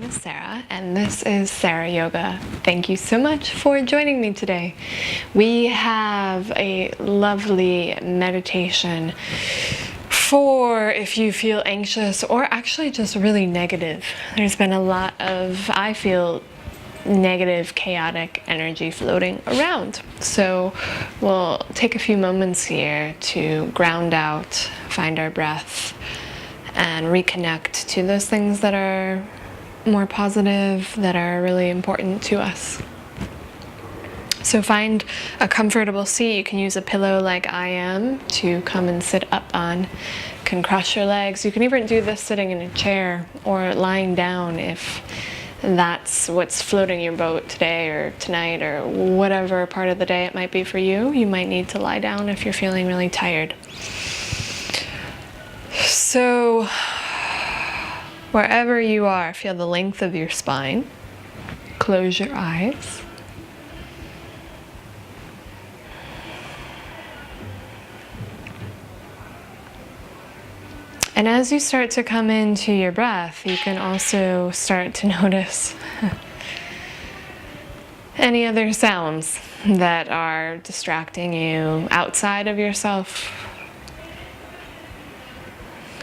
is Sarah, and this is Sarah Yoga. Thank you so much for joining me today. We have a lovely meditation for if you feel anxious or actually just really negative. There's been a lot of, I feel, negative, chaotic energy floating around. So we'll take a few moments here to ground out, find our breath, and reconnect to those things that are more positive, that are really important to us. So find a comfortable seat. You can use a pillow like I am to come and sit up on. You can cross your legs. You can even do this sitting in a chair or lying down if that's what's floating your boat today or tonight or whatever part of the day it might be for you. You might need to lie down if you're feeling really tired. So wherever you are, feel the length of your spine. Close your eyes. And as you start to come into your breath, you can also start to notice any other sounds that are distracting you outside of yourself.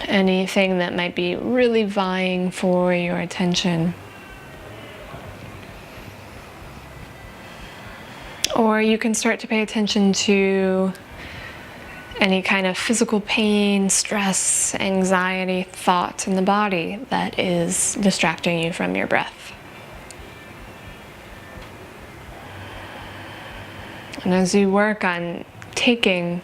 Anything that might be really vying for your attention. Or you can start to pay attention to any kind of physical pain, stress, anxiety, thought in the body that is distracting you from your breath. And as you work on taking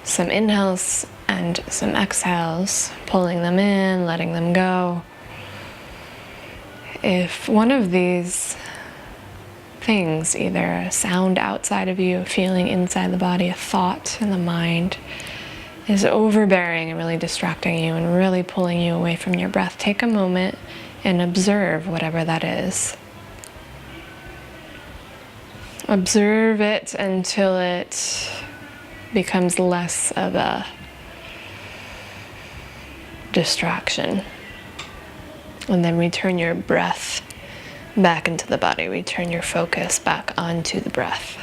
some inhales and some exhales, pulling them in, letting them go, if one of these things, either a sound outside of you, a feeling inside the body, a thought in the mind, is overbearing and really distracting you and really pulling you away from your breath, take a moment and observe whatever that is. Observe it until it becomes less of a distraction. And then return your breath back into the body. Return your focus back onto the breath.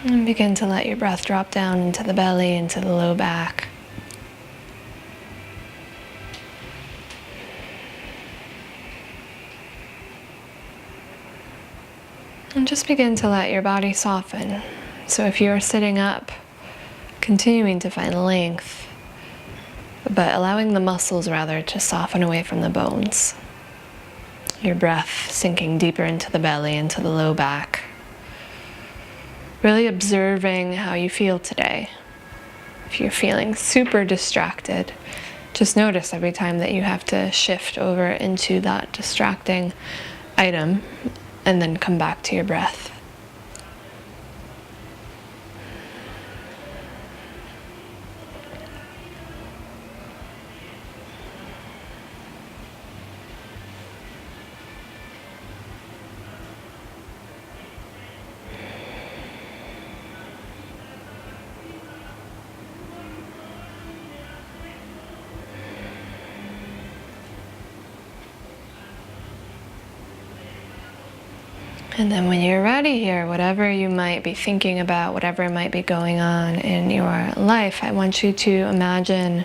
And begin to let your breath drop down into the belly, into the low back. And just begin to let your body soften. So if you're sitting up, continuing to find length, but allowing the muscles rather to soften away from the bones. Your breath sinking deeper into the belly, into the low back. Really observing how you feel today. If you're feeling super distracted, just notice every time that you have to shift over into that distracting item and then come back to your breath. And then when you're ready here, whatever you might be thinking about, whatever might be going on in your life, I want you to imagine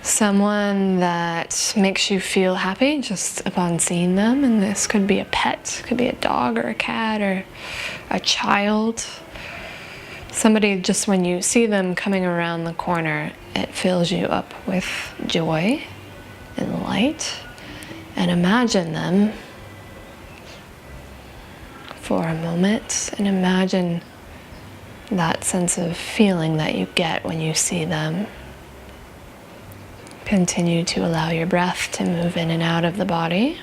someone that makes you feel happy just upon seeing them. And this could be a pet, could be a dog or a cat or a child. Somebody, just when you see them coming around the corner, it fills you up with joy and light. And imagine them for a moment and imagine that sense of feeling that you get when you see them. Continue to allow your breath to move in and out of the body.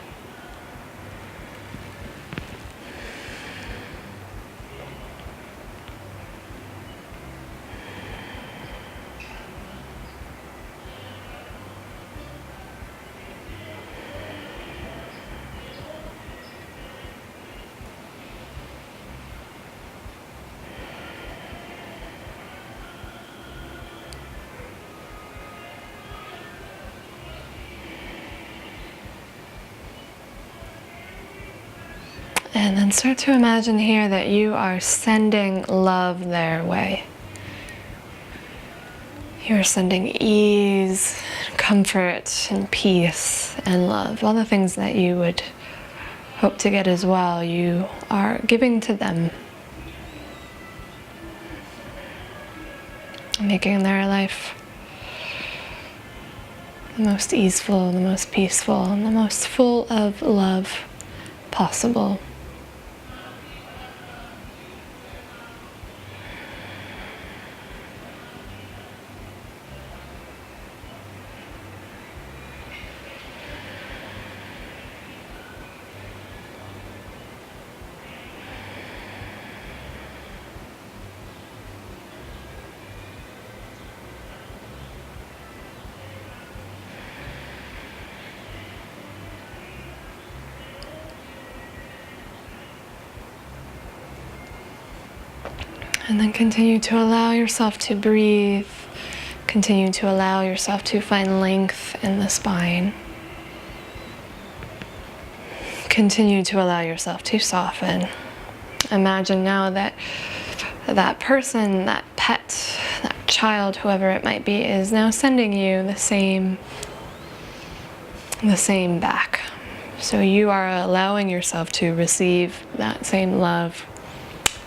And then start to imagine here that you are sending love their way. You're sending ease, comfort, and peace, and love. All the things that you would hope to get as well, you are giving to them. Making their life the most easeful, the most peaceful, and the most full of love possible. And then continue to allow yourself to breathe. Continue to allow yourself to find length in the spine. Continue to allow yourself to soften. Imagine now that that person, that pet, that child, whoever it might be, is now sending you the same back. So you are allowing yourself to receive that same love,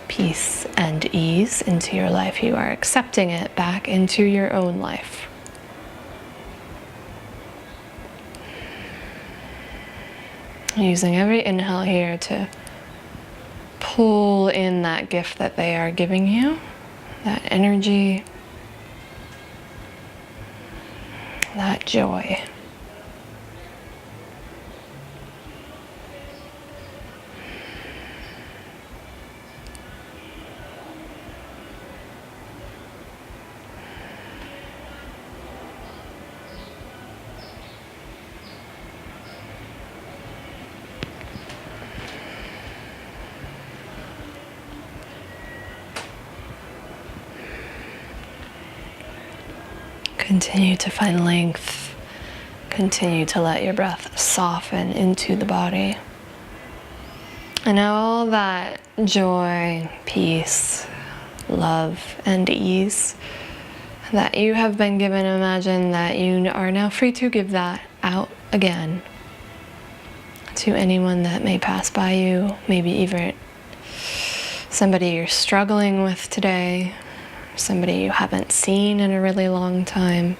peace, and ease into your life. You are accepting it back into your own life. Using every inhale here to pull in that gift that they are giving you, that energy, that joy. Continue to find length. Continue to let your breath soften into the body. And now all that joy, peace, love, and ease that you have been given, imagine that you are now free to give that out again to anyone that may pass by you, maybe even somebody you're struggling with today, somebody you haven't seen in a really long time.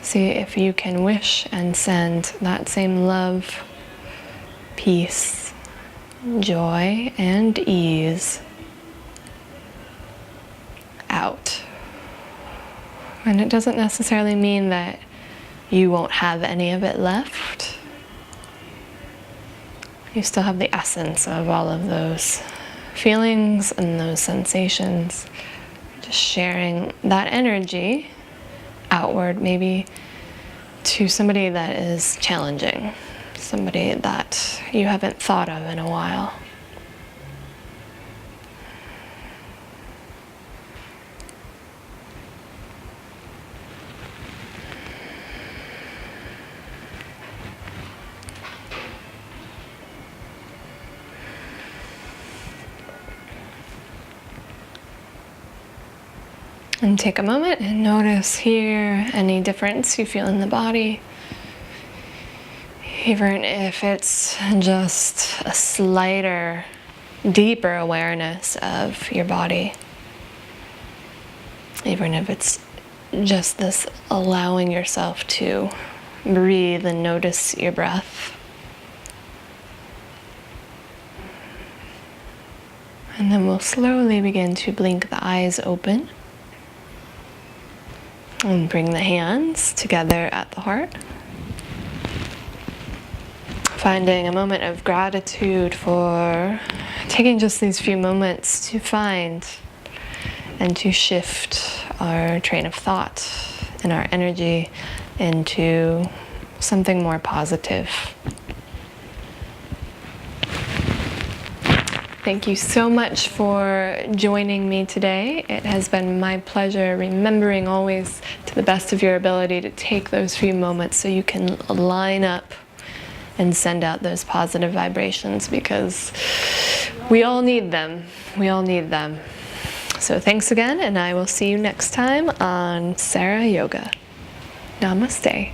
See if you can wish and send that same love, peace, joy, and ease out. And it doesn't necessarily mean that you won't have any of it left. You still have the essence of all of those feelings and those sensations. Just sharing that energy outward, maybe to somebody that is challenging, somebody that you haven't thought of in a while. And take a moment and notice here any difference you feel in the body. Even if it's just a slighter, deeper awareness of your body. Even if it's just this allowing yourself to breathe and notice your breath. And then we'll slowly begin to blink the eyes open. And bring the hands together at the heart. Finding a moment of gratitude for taking just these few moments to find and to shift our train of thought and our energy into something more positive. Thank you so much for joining me today. It has been my pleasure, remembering always to the best of your ability to take those few moments so you can line up and send out those positive vibrations, because we all need them. We all need them. So thanks again, and I will see you next time on Sarah Yoga. Namaste.